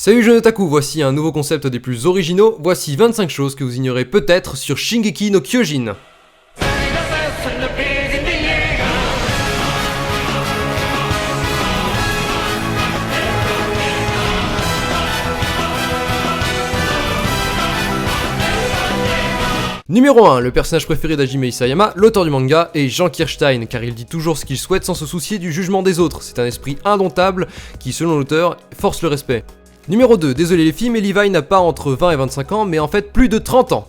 Salut jeunes otaku, voici un nouveau concept des plus originaux, voici 25 choses que vous ignorez peut-être sur Shingeki no Kyojin. Numéro 1, le personnage préféré d'Hajime Isayama, l'auteur du manga, est Jean Kirstein, car il dit toujours ce qu'il souhaite sans se soucier du jugement des autres. C'est un esprit indomptable qui, selon l'auteur, force le respect. Numéro 2, désolé les filles, mais Levi n'a pas entre 20 et 25 ans, mais en fait plus de 30 ans.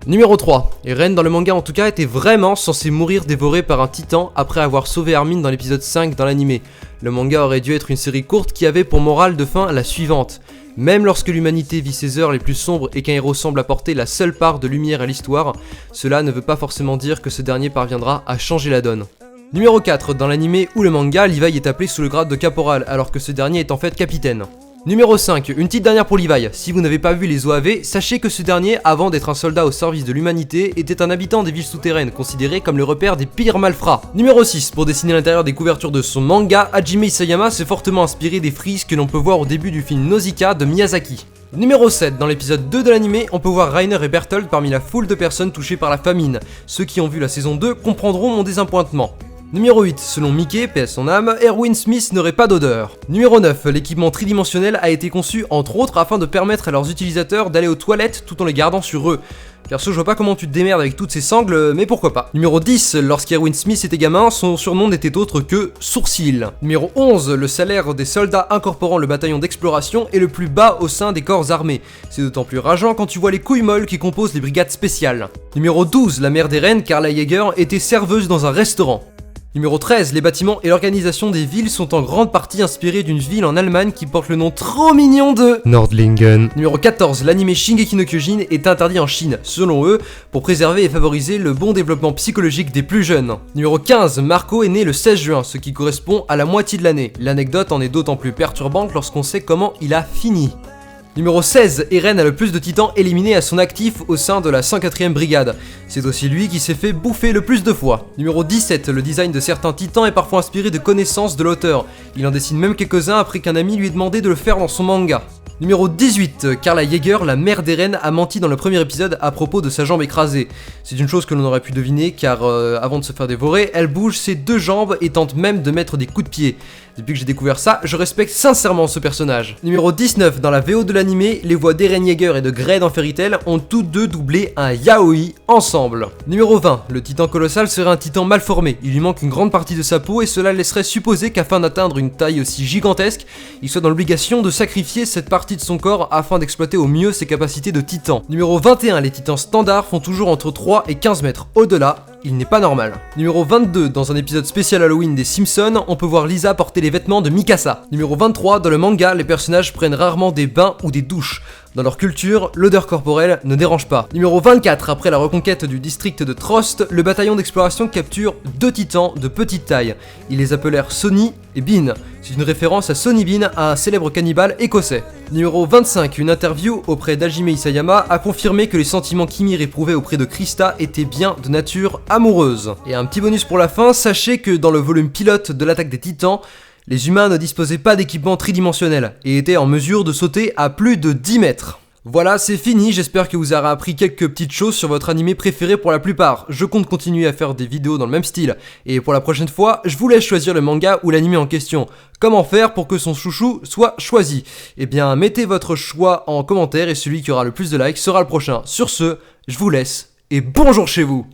Numéro 3, Eren dans le manga en tout cas était vraiment censé mourir dévoré par un titan après avoir sauvé Armin dans l'épisode 5 dans l'anime. Le manga aurait dû être une série courte qui avait pour morale de fin la suivante. Même lorsque l'humanité vit ses heures les plus sombres et qu'un héros semble apporter la seule part de lumière à l'histoire, cela ne veut pas forcément dire que ce dernier parviendra à changer la donne. Numéro 4, dans l'anime ou le manga, Levi est appelé sous le grade de caporal alors que ce dernier est en fait capitaine. Numéro 5, une petite dernière pour Levi, si vous n'avez pas vu les OAV, sachez que ce dernier, avant d'être un soldat au service de l'humanité, était un habitant des villes souterraines, considéré comme le repère des pires malfrats. Numéro 6, pour dessiner l'intérieur des couvertures de son manga, Hajime Isayama s'est fortement inspiré des frises que l'on peut voir au début du film Nausicaa de Miyazaki. Numéro 7, dans l'épisode 2 de l'anime, on peut voir Reiner et Berthold parmi la foule de personnes touchées par la famine. Ceux qui ont vu la saison 2 comprendront mon désappointement. Numéro 8, selon Mickey, paix à son âme, Erwin Smith n'aurait pas d'odeur. Numéro 9, l'équipement tridimensionnel a été conçu entre autres afin de permettre à leurs utilisateurs d'aller aux toilettes tout en les gardant sur eux. Perso, je vois pas comment tu te démerdes avec toutes ces sangles, mais pourquoi pas. Numéro 10, lorsqu'Erwin Smith était gamin, son surnom n'était autre que Sourcil. Numéro 11, le salaire des soldats incorporant le bataillon d'exploration est le plus bas au sein des corps armés. C'est d'autant plus rageant quand tu vois les couilles molles qui composent les brigades spéciales. Numéro 12, la mère des reines, Carla Jäger, était serveuse dans un restaurant. Numéro 13, les bâtiments et l'organisation des villes sont en grande partie inspirés d'une ville en Allemagne qui porte le nom trop mignon de Nordlingen. Numéro 14, l'anime Shingeki no Kyojin est interdit en Chine, selon eux, pour préserver et favoriser le bon développement psychologique des plus jeunes. Numéro 15, Marco est né le 16 juin, ce qui correspond à la moitié de l'année. L'anecdote en est d'autant plus perturbante lorsqu'on sait comment il a fini. Numéro 16, Eren a le plus de titans éliminés à son actif au sein de la 104e brigade. C'est aussi lui qui s'est fait bouffer le plus de fois. Numéro 17, le design de certains titans est parfois inspiré de connaissances de l'auteur. Il en dessine même quelques-uns après qu'un ami lui ait demandé de le faire dans son manga. Numéro 18, Carla Jäger, la mère d'Eren, a menti dans le premier épisode à propos de sa jambe écrasée. C'est une chose que l'on aurait pu deviner car avant de se faire dévorer, elle bouge ses deux jambes et tente même de mettre des coups de pied. Depuis que j'ai découvert ça, je respecte sincèrement ce personnage. Numéro 19, dans la VO de l'anime, les voix d'Eren Yeager et de Grey dans Fairy Tail ont toutes deux doublé un yaoi ensemble. Numéro 20, le titan colossal serait un titan mal formé, il lui manque une grande partie de sa peau et cela laisserait supposer qu'afin d'atteindre une taille aussi gigantesque, il soit dans l'obligation de sacrifier cette partie de son corps afin d'exploiter au mieux ses capacités de titan. Numéro 21, les titans standards font toujours entre 3 et 15 mètres. Au-delà, il n'est pas normal. Numéro 22, dans un épisode spécial Halloween des Simpsons, on peut voir Lisa porter les vêtements de Mikasa. Numéro 23, dans le manga, les personnages prennent rarement des bains ou des douches. Dans leur culture, l'odeur corporelle ne dérange pas. Numéro 24, après la reconquête du district de Trost, le bataillon d'exploration capture 2 titans de petite taille. Ils les appelèrent Sonny et Bean. C'est une référence à Sonny Bean, un célèbre cannibale écossais. Numéro 25, une interview auprès d'Hajime Isayama a confirmé que les sentiments qu'Ymir éprouvait auprès de Krista étaient bien de nature amoureuse. Et un petit bonus pour la fin, sachez que dans le volume pilote de l'attaque des titans, les humains ne disposaient pas d'équipement tridimensionnel et étaient en mesure de sauter à plus de 10 mètres. Voilà, c'est fini, j'espère que vous aurez appris quelques petites choses sur votre animé préféré pour la plupart. Je compte continuer à faire des vidéos dans le même style. Et pour la prochaine fois, je vous laisse choisir le manga ou l'animé en question. Comment faire pour que son chouchou soit choisi? Eh bien, mettez votre choix en commentaire et celui qui aura le plus de likes sera le prochain. Sur ce, je vous laisse et bonjour chez vous!